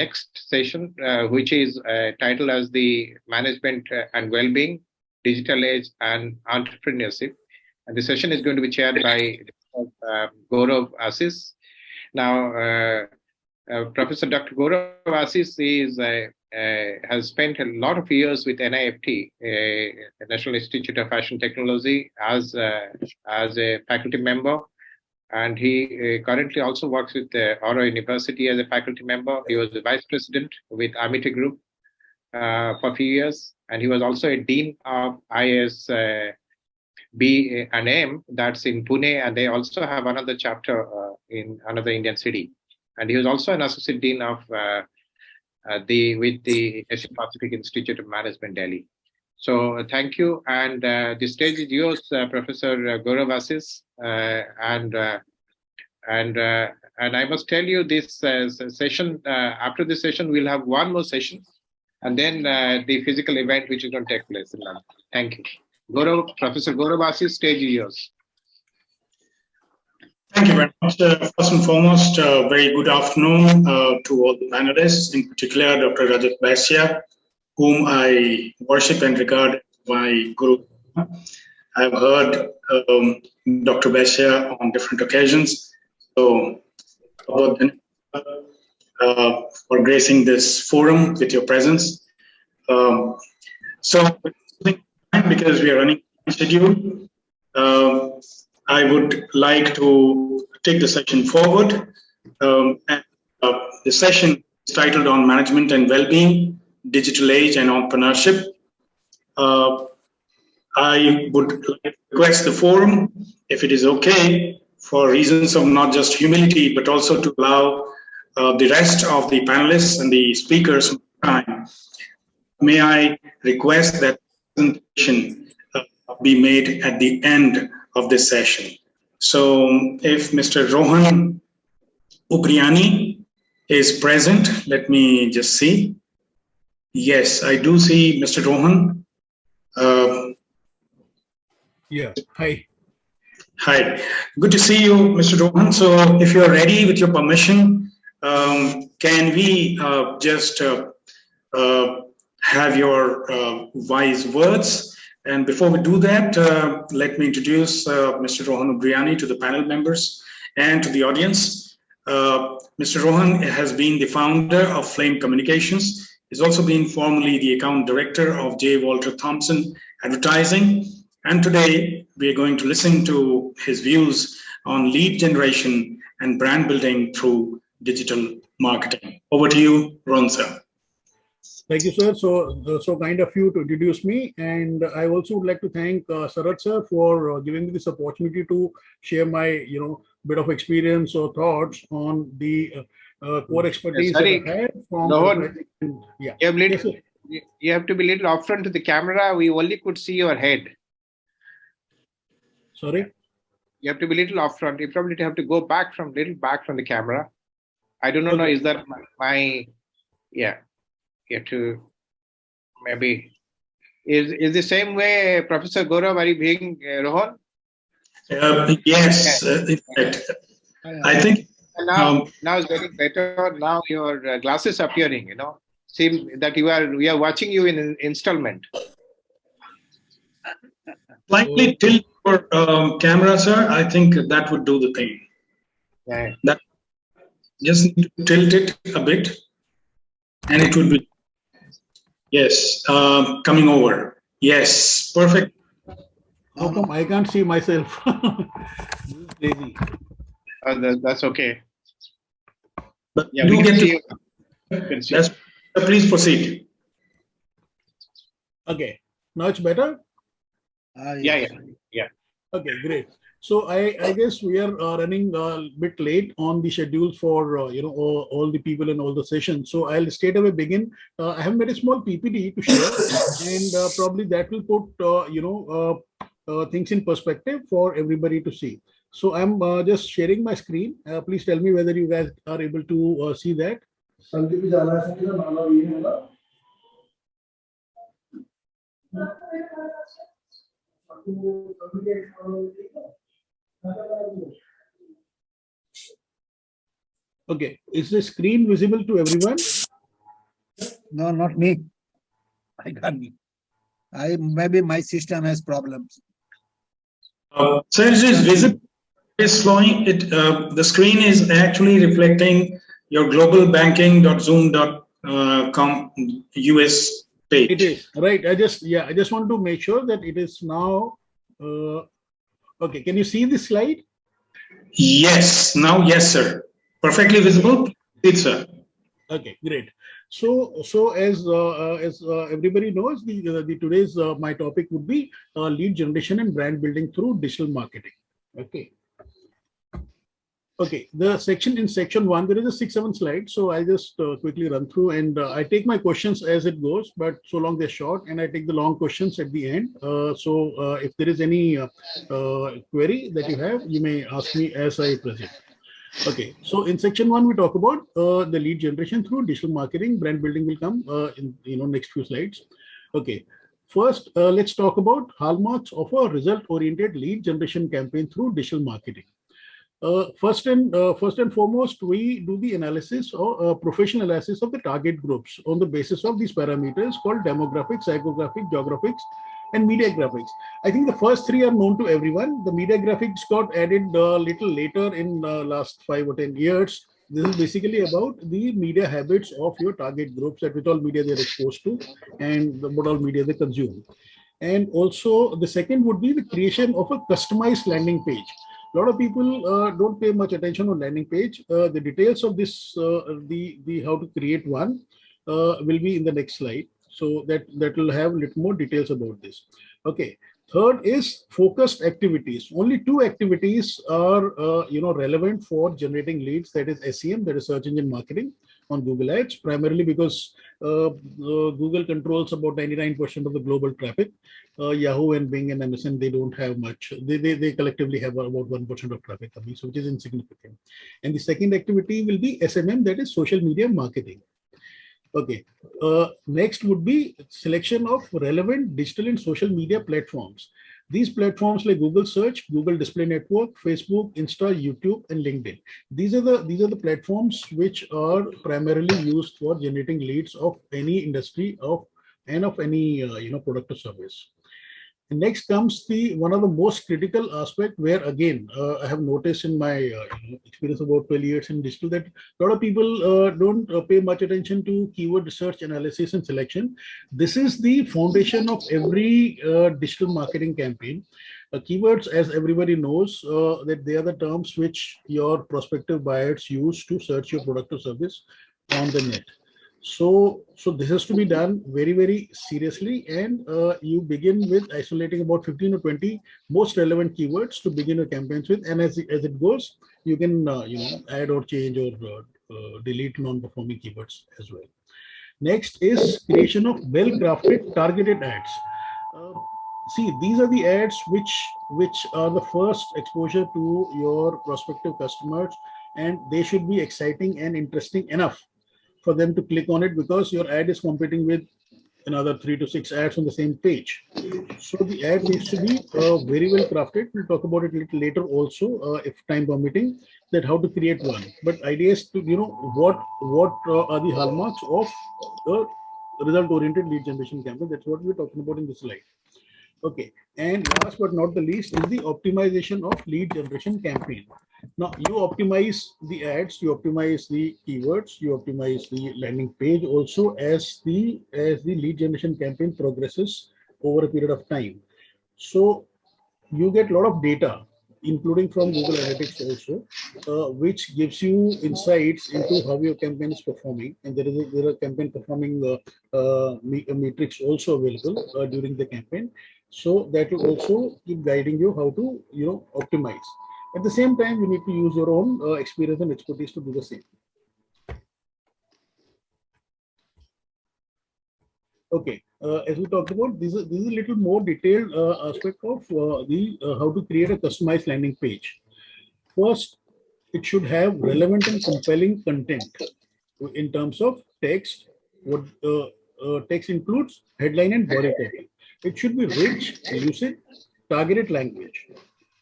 next session, which is titled as the Management and Wellbeing, Digital Age and Entrepreneurship. And the session is going to be chaired by Gaurav Asis. Now, Professor Dr. Gaurav Asis has spent a lot of years with NIFT, National Institute of Fashion Technology, as a faculty member. And he currently also works with Oro University as a faculty member. He was the vice president with Amity Group for a few years. And he was also a dean of IS B and M, that's in Pune. And they also have another chapter in another Indian city. And he was also an associate dean of with the Asia Pacific Institute of Management, Delhi. So thank you, and the stage is yours, Professor Gaurav Asis, and I must tell you this session. After this session, we'll have one more session, and then the physical event which is going to take place in London. Thank you, Professor Gaurav Asis. Stage is yours. Thank you very much. First and foremost, very good afternoon to all the panelists, in particular Dr. Rajat Vaisya, whom I worship and regard my guru. I've heard Dr. Vaisya on different occasions. So, for gracing this forum with your presence. So, because we are running on schedule, I would like to take the session forward. The session is titled on Management and Wellbeing, Digital Age and Entrepreneurship. I would like to request the forum, if it is okay, for reasons of not just humility, but also to allow the rest of the panelists and the speakers time. May I request that presentation be made at the end of this session. So if Mr. Rohan Ubriani is present, let me just see. Yes, I do see Mr. Rohan. Yeah, hi. Hi, good to see you, Mr. Rohan. So if you're ready, with your permission, can we just have your wise words? And before we do that, let me introduce Mr. Rohan Ubriani to the panel members and to the audience. Mr. Rohan has been the founder of Flame Communications. He's also been formerly the account director of J. Walter Thompson Advertising. And today we are going to listen to his views on lead generation and brand building through digital marketing. Over to you, Rohan, sir. Thank you, sir. So kind of you to introduce me, and I also would like to thank Sarat sir for giving me this opportunity to share my bit of experience or thoughts on the core expertise that I have from. Yeah. You have to be a little upfront to the camera. We only could see your head. Sorry. You have to be a little upfront. You probably have to go back from the camera. I don't know. Okay. Is that my yeah? You have to maybe is the same way, Professor Gaurav, are you being Rohan? Yes, in fact, I think now it's getting better. Now your glasses appearing. Seem that we are watching you in installment. Slightly tilt your camera, sir. I think that would do the thing. Yeah. That just need to tilt it a bit, and it would be. Yes, coming over. Yes, perfect. How come I can't see myself? This is crazy. That's okay. But yeah, we get to. Yes, please proceed. Okay, now it's better. Yeah. Okay, great. So I guess we are running a bit late on the schedule for all the people in all the sessions. So I'll straight away begin. I have made a small PPT to share, and probably that will put things in perspective for everybody to see. So I'm just sharing my screen. Please tell me whether you guys are able to see that. Okay, is the screen visible to everyone? No, not me. I got me. Maybe my system has problems. Sir, it is visible. It's flowing. The screen is actually reflecting your globalbanking.zoom.com US page. It is right. I just want to make sure that it is now. Okay, can you see this slide? Yes. Now, yes, sir. Perfectly visible. It's sir. Okay, great. So as everybody knows, the today's my topic would be lead generation and brand building through digital marketing. Okay. Okay, in section 1, there is a 6-7 slides. So I'll just quickly run through, and I take my questions as it goes, but so long they're short, and I take the long questions at the end. If there is any query that you have, you may ask me as I present. Okay, so in section 1, we talk about the lead generation through digital marketing. Brand building will come in next few slides. Okay, first let's talk about hallmarks of a result-oriented lead generation campaign through digital marketing. First and foremost, we do the analysis or professional analysis of the target groups on the basis of these parameters called demographics, psychographics, geographics, and media graphics. I think the first three are known to everyone. The media graphics got added a little later in last 5 or 10 years. This is basically about the media habits of your target groups, that with all media they're exposed to and what all media they consume. And also the second would be the creation of a customized landing page. A lot of people don't pay much attention on landing page. The details of this, the how to create one, will be in the next slide. So that will have a little more details about this. Okay. Third is focused activities. Only 2 activities are relevant for generating leads. That is SEM, that is search engine marketing on Google Ads, primarily because Google controls about 99% of the global traffic. Yahoo and Bing and Amazon, they don't have much. They collectively have about 1% of traffic coming, so which is insignificant. And the second activity will be SMM, that is social media marketing. Okay. Next would be selection of relevant digital and social media platforms. These platforms like Google Search, Google Display Network, Facebook, Insta, YouTube, and LinkedIn. These are the platforms which are primarily used for generating leads of any industry of any product or service. And next comes the one of the most critical aspect, where again I have noticed in my experience about 12 years in digital that a lot of people don't pay much attention to keyword research, analysis, and selection. This is the foundation of every digital marketing campaign. Keywords, as everybody knows, that they are the terms which your prospective buyers use to search your product or service on the net. So this has to be done very, very seriously, and you begin with isolating about 15 or 20 most relevant keywords to begin your campaigns with, and as it goes, you can add or change or delete non-performing keywords as well. Next is creation of well-crafted targeted ads. See, these are the ads which are the first exposure to your prospective customers, and they should be exciting and interesting enough for them to click on it, because your ad is competing with another 3 to 6 ads on the same page. So the ad needs to be very well crafted. We'll talk about it a little later also, if time permitting, that how to create one. But idea is to what are the hallmarks of the result-oriented lead generation campaign. That's what we're talking about in this slide. Okay, and last but not the least is the optimization of lead generation campaign. Now you optimize the ads, you optimize the keywords, you optimize the landing page also as the lead generation campaign progresses over a period of time. So you get a lot of data, including from Google Analytics also, which gives you insights into how your campaign is performing, and there are campaign performing metrics also available during the campaign. So that will also keep guiding you how to optimize. At the same time, you need to use your own experience and expertise to do the same. Okay, as we talked about, this is a little more detailed aspect of how to create a customized landing page. First, it should have relevant and compelling content in terms of text. What text includes headline and body copy. It should be rich, lucid, targeted language.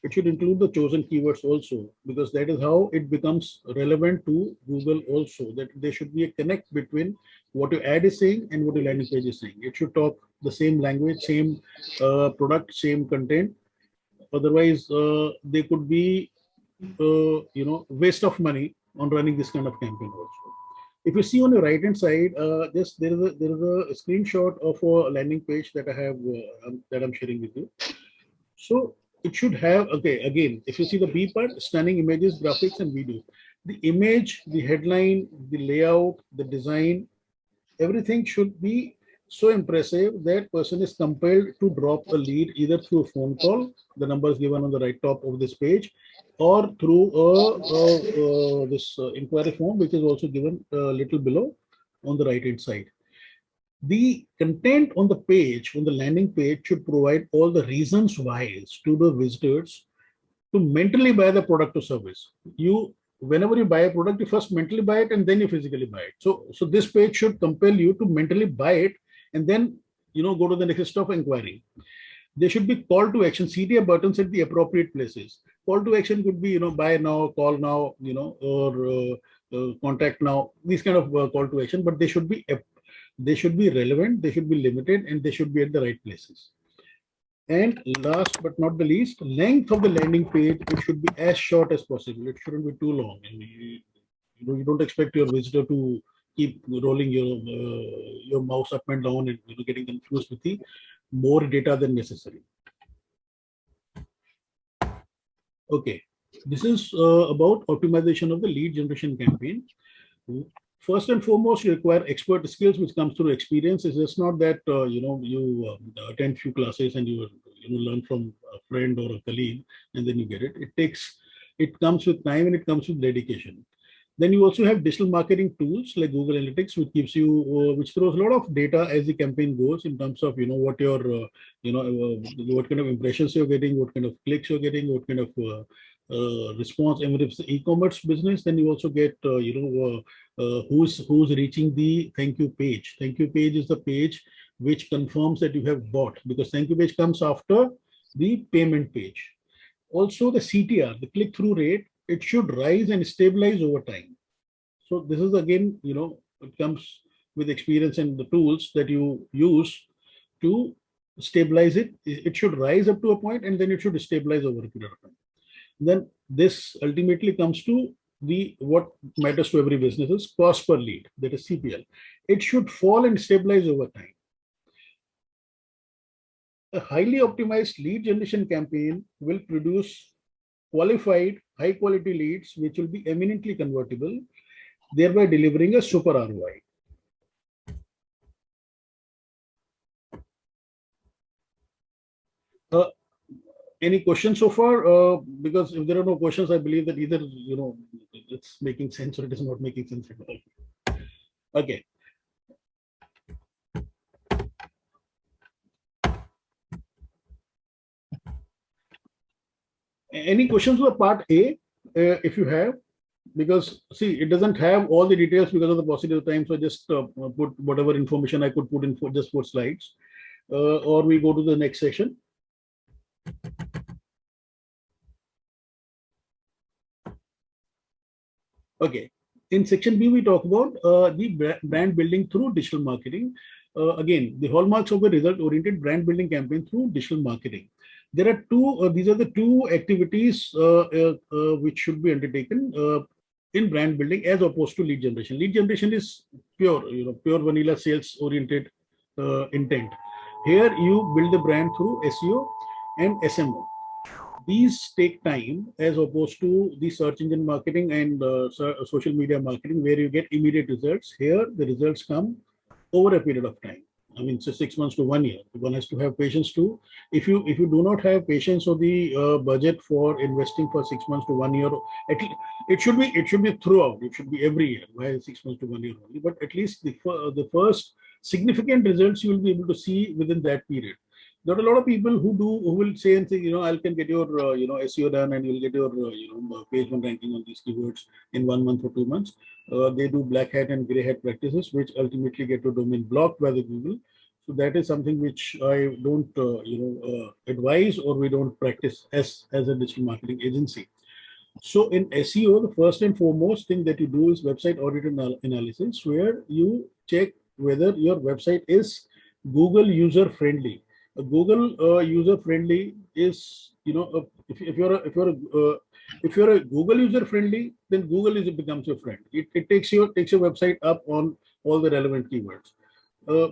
it should include the chosen keywords also, because that is how it becomes relevant to Google also, that there should be a connect between what your ad is saying and what your landing page is saying. It should talk the same language, same product, same content. Otherwise, they could be, waste of money on running this kind of campaign also. If you see on the right hand side, just there is a screenshot of a landing page that I have that I'm sharing with you. So it should have, okay, again, if you see the B part, stunning images, graphics, and video. The image, the headline, the layout, the design, everything should be so impressive that person is compelled to drop a lead either through a phone call, the number is given on the right top of this page, or through this inquiry form, which is also given a little below on the right hand side. The content on the page, on the landing page, should provide all the reasons why to the visitors to mentally buy the product or service. Whenever you buy a product, you first mentally buy it and then you physically buy it. So this page should compel you to mentally buy it and then go to the next step of inquiry. There should be call to action, CTA buttons at the appropriate places. Call to action could be buy now, call now, or contact now. These kind of call to action, but they should be relevant, they should be limited, and they should be at the right places. And last but not the least, length of the landing page, it should be as short as possible. It shouldn't be too long. And you don't expect your visitor to keep rolling your mouse up and down and getting confused with the more data than necessary. Okay, this is about optimization of the lead generation campaign. First and foremost, you require expert skills, which comes through experience. It's just not that you attend few classes and you learn from a friend or a colleague and then you get it. It comes with time and it comes with dedication. Then you also have digital marketing tools like Google Analytics, which gives you, which throws a lot of data as the campaign goes in terms of what your, what kind of impressions you're getting, what kind of clicks you're getting, what kind of response. And if it's e-commerce business, then you also get who's reaching the thank you page. Thank you page is the page which confirms that you have bought, because thank you page comes after the payment page. Also the CTR, the click-through rate, it should rise and stabilize over time. So this is again, it comes with experience and the tools that you use to stabilize it. It should rise up to a point and then it should stabilize over a period of time. Then this ultimately comes to what matters to every business is cost per lead, that is CPL. It should fall and stabilize over time. A highly optimized lead generation campaign will produce qualified, high quality leads, which will be eminently convertible, thereby delivering a super ROI. Any questions so far? Because if there are no questions, I believe that either it's making sense or it is not making sense at all. Okay. Any questions for part A, if you have? Because see, it doesn't have all the details because of the paucity of time. So I just put whatever information I could put in for just 4 slides, or we go to the next section. Okay. In section B, we talk about the brand building through digital marketing. Again, the hallmarks of a result-oriented brand building campaign through digital marketing. There are two. These are the two activities which should be undertaken in brand building as opposed to lead generation. Lead generation is pure, pure vanilla sales-oriented intent. Here, you build the brand through SEO and SMO. These take time as opposed to the search engine marketing and social media marketing, where you get immediate results. Here, the results come over a period of time. I mean, so 6 months to 1 year. One has to have patience too. If you do not have patience or the budget for investing for 6 months to 1 year, it should be throughout. It should be every year. Why 6 months to 1 year only? But at least the first significant results you will be able to see within that period. There are a lot of people who will say and say, I can get your SEO done and you'll get your page 1 ranking on these keywords in 1 month or 2 months. They do black hat and gray hat practices, which ultimately get your domain blocked by the Google So that is something which I don't, advise, or we don't practice as a digital marketing agency. So in SEO, the first and foremost thing that you do is website audit analysis, where you check whether your website is Google user friendly. A Google user friendly is, if you're a Google user friendly, then Google becomes your friend. It takes your website up on all the relevant keywords,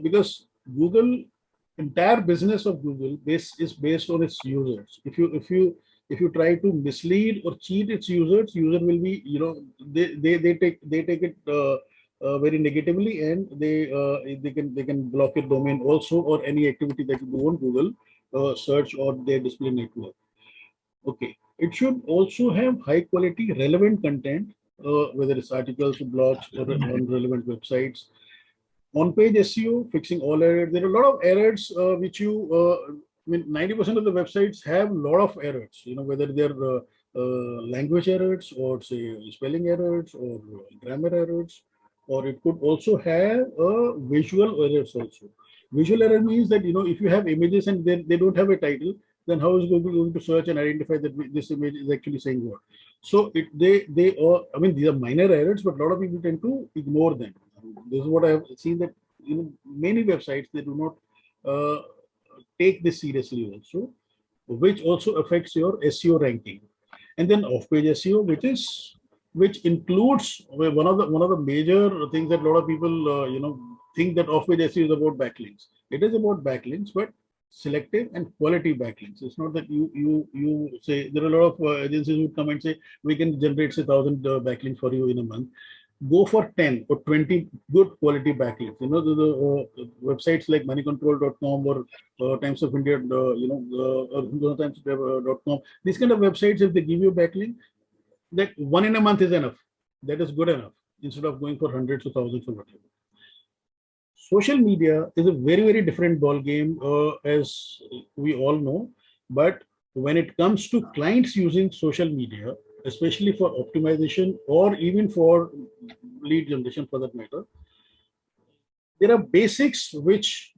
because Google, entire business of Google is based on its users. If you try to mislead or cheat its users, user will be, they take it very negatively, and they can block your domain also, or any activity that you do on Google search or their display network. Okay, it should also have high quality relevant content, whether it's articles or blogs or on relevant websites. On-page SEO, fixing all errors. There are a lot of errors which I mean, 90% of the websites have a lot of errors, whether they're language errors, or say spelling errors, or grammar errors, or it could also have visual errors also. Visual error means that, if you have images and they don't have a title, then how is Google going to search and identify that this image is actually saying what? So I mean, these are minor errors, but a lot of people tend to ignore them. This is what I have seen, that many websites, they do not take this seriously also, which also affects your SEO ranking. And then off-page SEO, which includes one of the major things that a lot of people think that off-page SEO is about backlinks. It is about backlinks, but selective and quality backlinks. It's not that you say, there are a lot of agencies who come and say, we can generate say 1,000 backlinks for you in a month. Go for 10 or 20 good quality backlinks. The websites like moneycontrol.com or Times of India, timesofindia.com. These kind of websites, if they give you a backlink, that one in a month is enough. That is good enough, instead of going for hundreds of thousands or whatever. Social media is a very, very different ball game, as we all know. But when it comes to clients using social media, especially for optimization or even for lead generation for that matter, there are basics which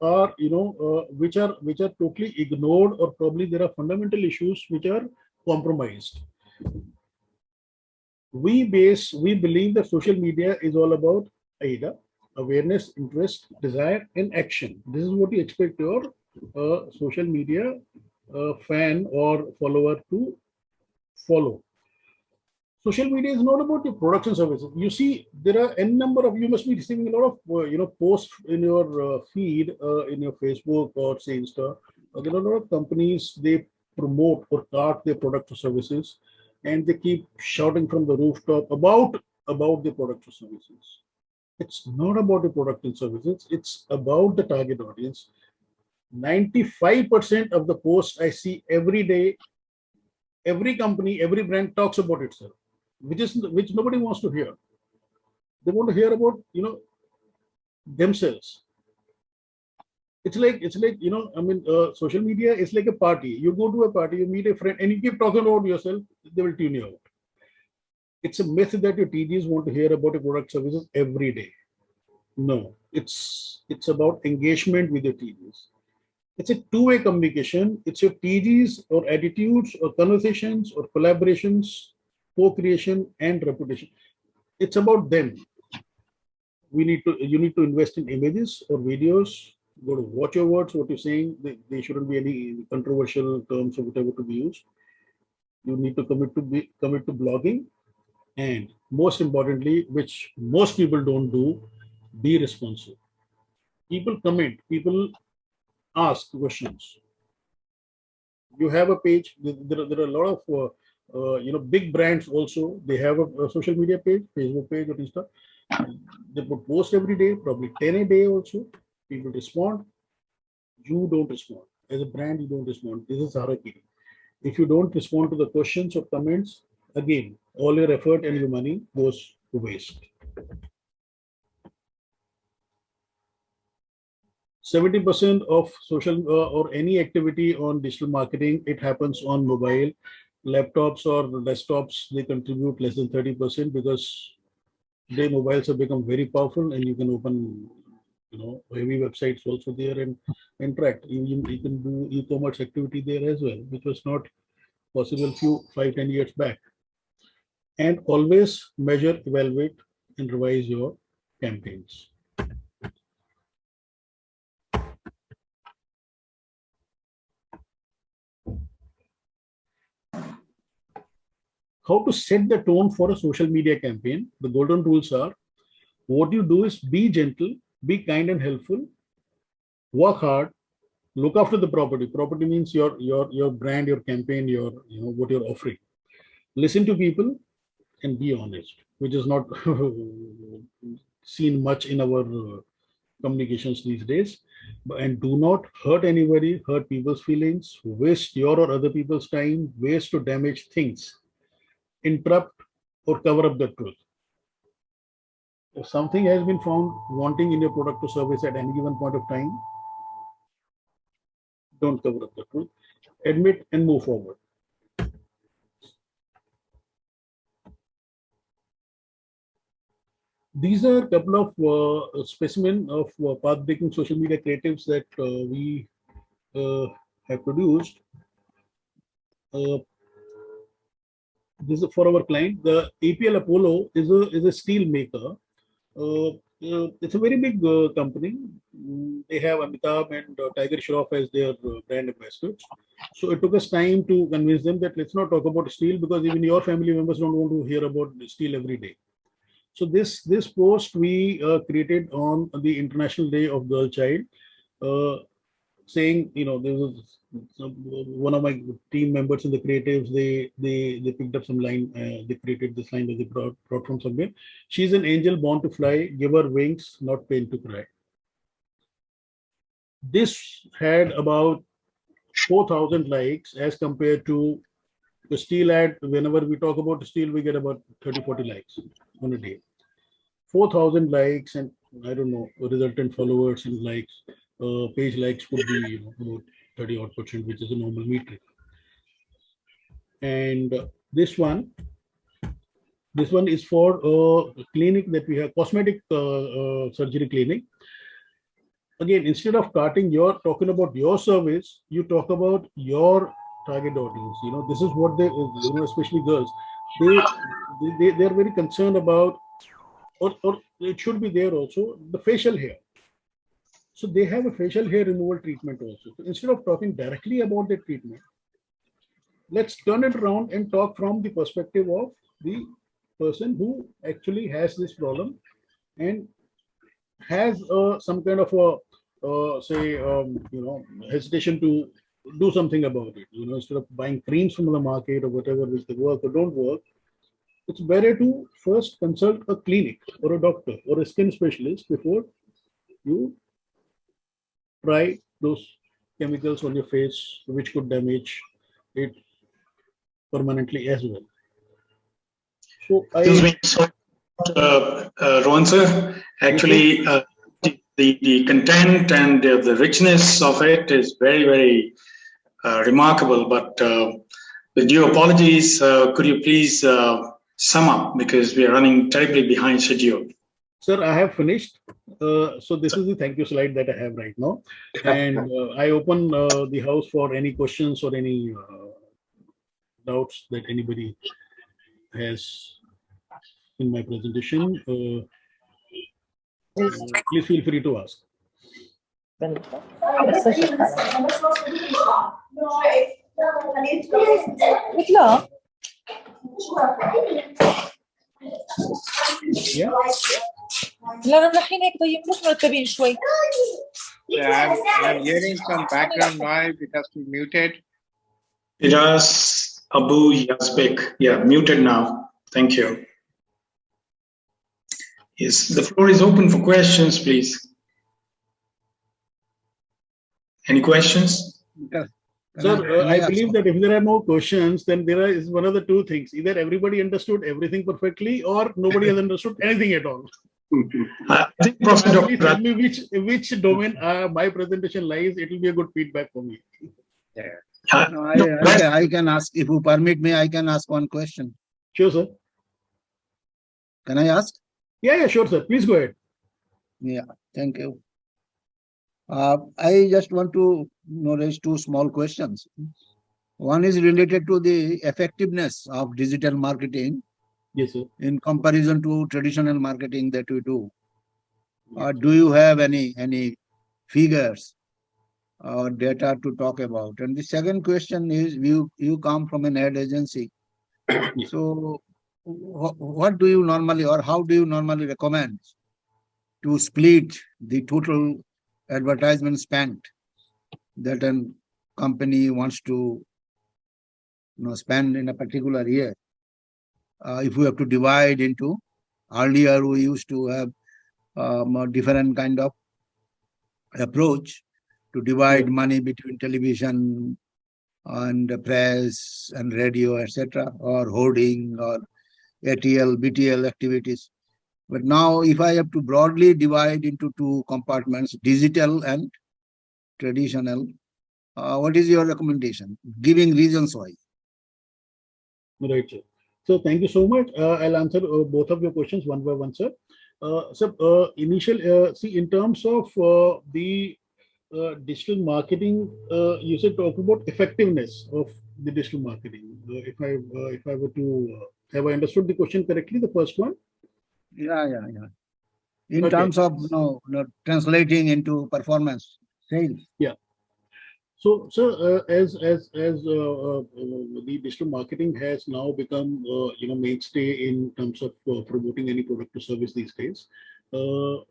are totally ignored, or probably there are fundamental issues which are compromised. We believe that social media is all about AIDA: awareness, interest, desire, and action. This is what you expect your social media fan or follower to follow. Social media is not about your products and services. You see, there are n number of, you must be receiving a lot of posts in your feed, in your Facebook or say Insta. There are a lot of companies, they promote or cart their products or services, and they keep shouting from the rooftop about the products or services. It's not about the product and services. It's about the target audience. 95% of the posts I see every day, every company, every brand talks about itself, which nobody wants to hear. They want to hear about themselves. It's like social media is like a party. You go to a party, you meet a friend, and you keep talking about yourself, they will tune you out. It's a myth that your TGs want to hear about your product services every day. No, it's about engagement with your TGs. It's a two-way communication. It's your TGs or attitudes or conversations or collaborations, co-creation and reputation. It's about them. You need to invest in images or videos. Go to watch your words, what you're saying. There shouldn't be any controversial terms or whatever to be used. You need to commit to blogging, and most importantly, which most people don't do, be responsive. People comment, people ask questions. You have a page. There are a lot of big brands also. They have a social media page, Facebook page or Insta. They put post every day, probably 10 a day also. People respond. You don't respond. As a brand, you don't respond. This is hierarchy. If you don't respond to the questions or comments, again, all your effort and your money goes to waste. 70% of social or any activity on digital marketing, it happens on mobile. Laptops or desktops, they contribute less than 30%, because their mobiles have become very powerful, and you can open heavy websites also there and interact. You can do e-commerce activity there as well, which was not possible few 5-10 years back. And always measure, evaluate, and revise your campaigns. How to set the tone for a social media campaign? The golden rules are: what you do is be gentle, be kind and helpful, work hard, look after the property. Property means your brand, your campaign, your what you're offering. Listen to people and be honest, which is not seen much in our communications these days. And do not hurt anybody, hurt people's feelings, waste your or other people's time, waste to damage things, interrupt or cover up the truth. If something has been found wanting in your product or service at any given point of time, don't cover up the truth. Admit and move forward. These are a couple of specimen of path-breaking social media creatives that we have produced. This is for our client. The APL Apollo is a steel maker. It's a very big company. They have Amitabh and Tiger Shroff as their brand ambassadors. So it took us time to convince them that let's not talk about steel, because even your family members don't want to hear about steel every day. So this post we created on the International Day of Girl Child, saying, there was one of my team members in the creatives. They picked up some line. They created this line that they brought from somewhere. She's an angel born to fly. Give her wings, not pain to cry. This had about 4,000 likes as compared to the steel ad. Whenever we talk about steel, we get about 30-40 likes on a day. 4,000 likes and I don't know, resultant followers and likes. Page likes would be about 30-odd%, which is a normal metric. And this one is for a clinic that we have, cosmetic surgery clinic. Again, instead of talking about your service, you talk about your target audience. This is what they, especially girls, they're very concerned about, or it should be there also, the facial hair. So they have a facial hair removal treatment also. So instead of talking directly about the treatment, let's turn it around and talk from the perspective of the person who actually has this problem and has some kind of a hesitation to do something about it. Instead of buying creams from the market or whatever, which they work or don't work, it's better to first consult a clinic or a doctor or a skin specialist before you try those chemicals on your face, which could damage it permanently as well. So Rohan sir, actually, the content and the richness of it is very, very remarkable. But with due apologies, could you please sum up, because we are running terribly behind schedule. Sir, I have finished. So this is the thank you slide that I have right now. And I open the house for any questions or any doubts that anybody has in my presentation. Please feel free to ask. Yeah. I'm hearing some background noise. It has to be muted. It has Abu Yazbek. Yeah, muted now. Thank you. Yes, the floor is open for questions, please. Any questions? Sir, I believe that if there are no questions, then there is one of the two things. Either everybody understood everything perfectly or nobody has understood anything at all. I think Professor tell me which domain my presentation lies. It will be a good feedback for me. Yeah. No, I can ask, if you permit me, I can ask one question. Sure, sir. Can I ask? Yeah, sure, sir. Please go ahead. Yeah, thank you. I just want to raise two small questions. One is related to the effectiveness of digital marketing Yes, sir. in comparison to traditional marketing that we do. Do you have any figures or data to talk about? And the second question is, you come from an ad agency. So what do you normally, or how do you normally recommend to split the total advertisement spent that a company wants to spend in a particular year? If we have to divide into, earlier we used to have a different kind of approach to divide money between television and press and radio, etc., or hoarding or ATL, BTL activities. But now, if I have to broadly divide into two compartments, digital and traditional, what is your recommendation? Giving reasons why. Right, sir. So thank you so much. I'll answer both of your questions one by one, sir. See, in terms of the digital marketing, you said talk about effectiveness of the digital marketing. If I were to have I understood the question correctly, the first one? Yeah. In terms of translating into performance, sales. Yeah. So, sir, as the digital marketing has now become mainstay in terms of promoting any product or service these days, in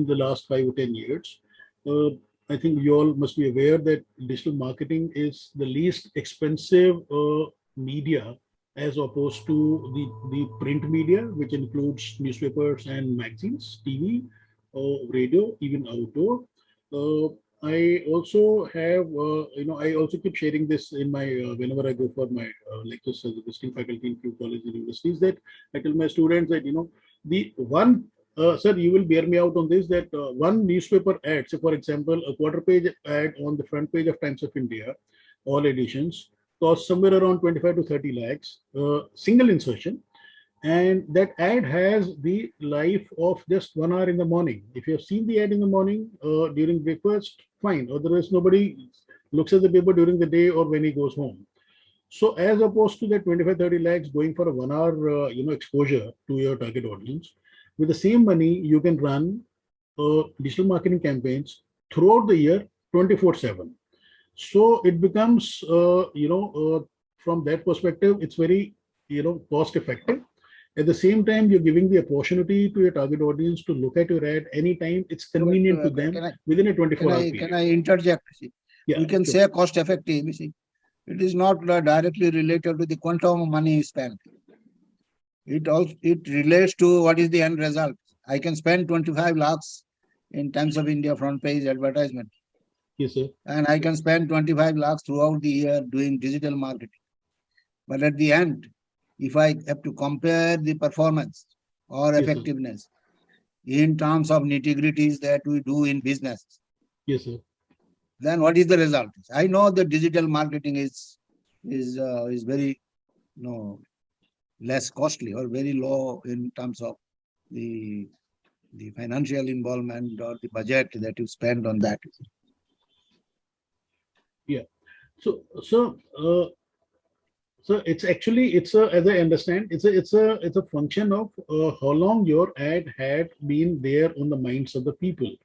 the last 5 or 10 years, uh, I think you all must be aware that digital marketing is the least expensive media as opposed to the print media, which includes newspapers and magazines, TV, radio, even outdoor. Uh, I also have, I also keep sharing this in my, whenever I go for my lectures as a visiting faculty in few colleges and universities, that I tell my students that, the one, sir, you will bear me out on this, that one newspaper ad, so for example, a quarter page ad on the front page of Times of India, all editions, costs somewhere around 25 to 30 lakhs, single insertion. And that ad has the life of just 1 hour in the morning. If you have seen the ad in the morning during breakfast, fine. Otherwise, nobody looks at the paper during the day or when he goes home. So as opposed to that 25, 30 lakhs going for a 1 hour, exposure to your target audience, with the same money, you can run digital marketing campaigns throughout the year, 24/7. So it becomes, from that perspective, it's very, cost effective. At the same time, you're giving the opportunity to your target audience to look at your ad anytime it's convenient to them within a 24-hour period. Can I interject? Yeah, we can say cost effective. It is not directly related to the quantum of money spent. It relates to what is the end result. I can spend 25 lakhs in Times of India front page advertisement. Yes, sir. And I can spend 25 lakhs throughout the year doing digital marketing. But at the end, if I have to compare the performance or effectiveness in terms of nitty-gritties that we do in business, yes, sir, then what is the result? I know that digital marketing is very less costly or very low in terms of the financial involvement or the budget that you spend on that. Yeah. So it's actually, as I understand, it's a function of how long your ad had been there on the minds of the people.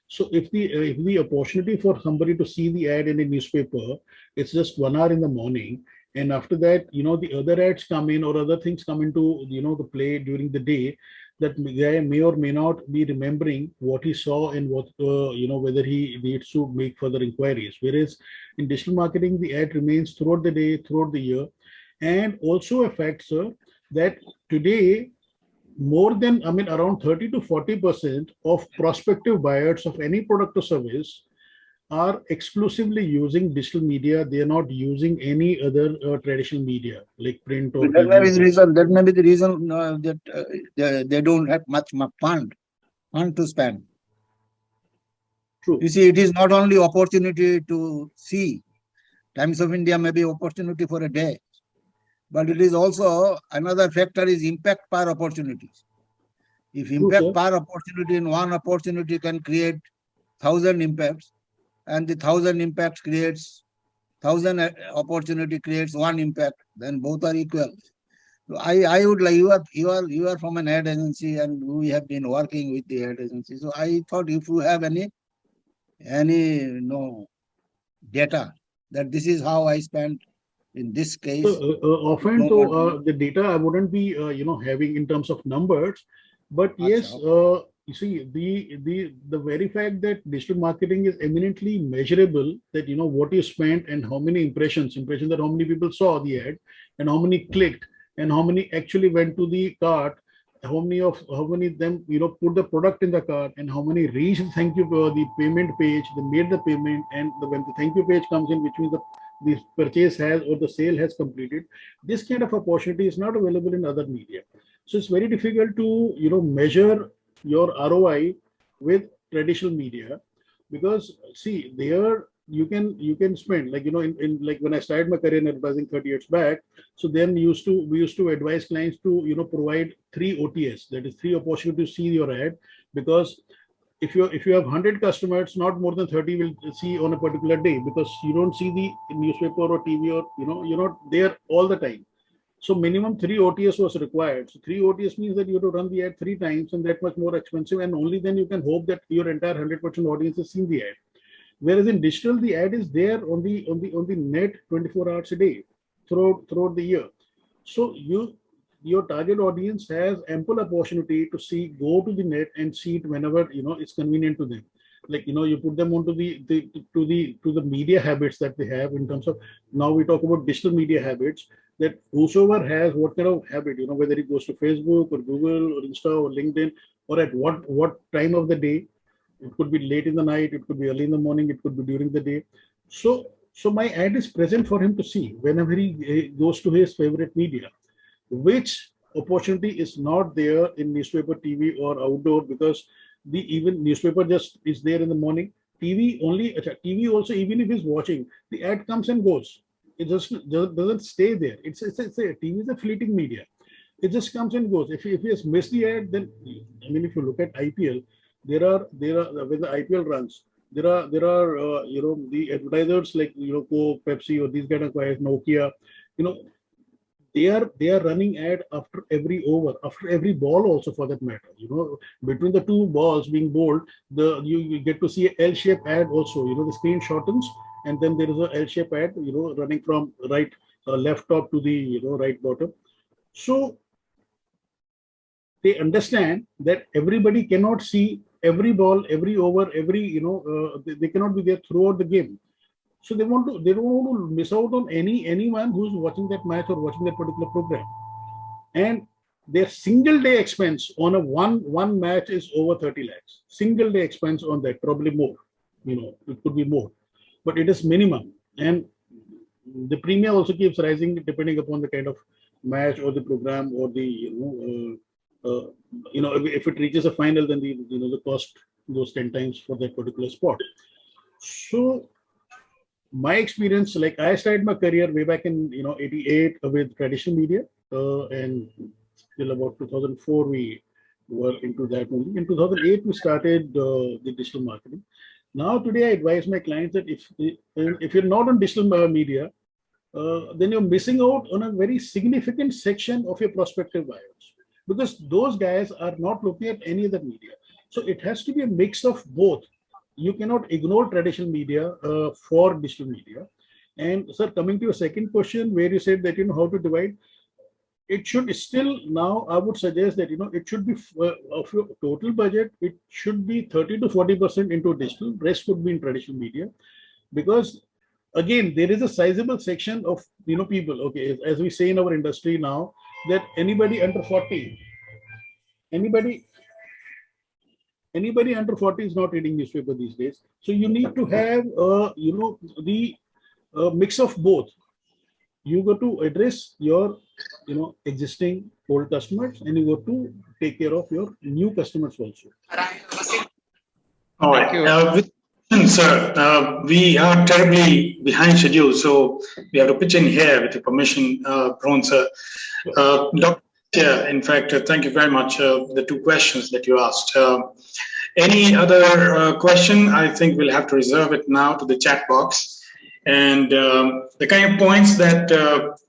So if the opportunity for somebody to see the ad in a newspaper, it's just 1 hour in the morning, and after that, the other ads come in or other things come into the play during the day, that guy may or may not be remembering what he saw and what whether he needs to make further inquiries. Whereas in digital marketing, the ad remains throughout the day, throughout the year, and also a fact, sir, that today more than, around 30 to 40% of prospective buyers of any product or service are exclusively using digital media. They are not using any other traditional media like print or that may be the reason. That may be the reason that they don't have much fund to spend. True. You see, it is not only opportunity to see. Times of India may be opportunity for a day, but it is also another factor is impact per opportunities. If impact per opportunity in one opportunity can create 1,000 impacts, and the 1,000 impacts creates 1,000 opportunity creates one impact, then both are equal. So I would like, you are from an ad agency, and we have been working with the ad agency. So I thought if you have any data that this is how I spent in this case. So, often, the data I wouldn't be, having in terms of numbers, but yes, you see, the very fact that digital marketing is eminently measurable, that what you spent and how many impressions that how many people saw the ad, and how many clicked, and how many actually went to the cart, how many of them put the product in the cart, and how many reached thank you the payment page, they made the payment, and when the thank you page comes in, which means the purchase has or the sale has completed. This kind of opportunity is not available in other media. So it's very difficult to measure your ROI with traditional media, because see, there you can spend, like in like when I started my career in advertising 30 years back. So then we used to advise clients to provide 3 OTS, that is 3 opportunities to see your ad, because if you have 100 customers, not more than 30 will see on a particular day, because you don't see the newspaper or TV, or you're not there all the time. So minimum 3 OTS was required. So 3 OTS means that you have to run the ad 3 times, and that much more expensive, and only then you can hope that your entire 100% audience has seen the ad. Whereas in digital, the ad is there on the net 24 hours a day throughout the year. So your target audience has ample opportunity to go to the net and see it whenever it's convenient to them. Like you put them onto the media habits that they have, in terms of, now we talk about digital media habits, that whosoever has what kind of habit, whether it goes to Facebook or Google or Insta or LinkedIn, or at what time of the day. It could be late in the night, it could be early in the morning, it could be during the day. So my ad is present for him to see whenever he goes to his favorite media, which opportunity is not there in newspaper, TV, or outdoor, because even newspaper just is there in the morning. TV also, even if he's watching, the ad comes and goes. It just doesn't stay there. It's a TV is a fleeting media. It just comes and goes. If he has missed the ad, then if you look at IPL, there are when the IPL runs, there are the advertisers like Coke, Pepsi, or these kind of guys, Nokia, they are running ad after every over, after every ball also, for that matter. Between the 2 balls being bowled, you get to see a L-shaped ad also. The screen shortens, and then there is a L-shaped ad running from left top to the right bottom. So they understand that everybody cannot see every ball, every over, every they cannot be there throughout the game. So they don't want to miss out on anyone who's watching that match or watching that particular program. And their single day expense on a one match is over 30 lakhs. Single day expense on that, probably more. It could be more, but it is minimum. And the premium also keeps rising depending upon the kind of match or the program, or the if it reaches a final, then the cost goes 10 times for that particular spot. So my experience, like I started my career way back in 88 with traditional media, and till about 2004 we were into that only. In 2008 we started the digital marketing. Now today I advise my clients that if you're not on digital media, then you're missing out on a very significant section of your prospective buyers, because those guys are not looking at any other media. So it has to be a mix of both. You cannot ignore traditional media for digital media. And sir, coming to your second question, where you said that how to divide, it should still, now I would suggest that it should be of your total budget, it should be 30 to 40% into digital, rest would be in traditional media. Because again, there is a sizable section of people, okay, as we say in our industry now, that anybody under 40 under 40 is not reading newspaper these days. So you need to have the mix of both. You got to address your existing old customers, and you got to take care of your new customers also. All right. Sir, we are terribly behind schedule, so we have to pitch in here with your permission, Rohan sir. Dr. In fact, thank you very much. The 2 questions that you asked. Any other question? I think we'll have to reserve it now to the chat box. And the kind of points that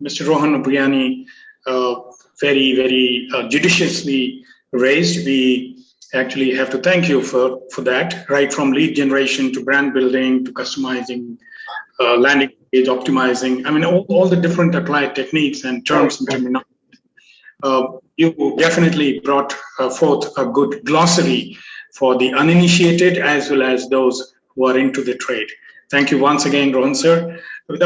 Mr. Rohan Ubriani very, very judiciously raised, we actually have to thank you for that, right from lead generation to brand building to customizing, landing page optimizing. I mean, all the different applied techniques and terms and terminology. You definitely brought forth a good glossary for the uninitiated as well as those who are into the trade. Thank you once again, Rohan sir. Without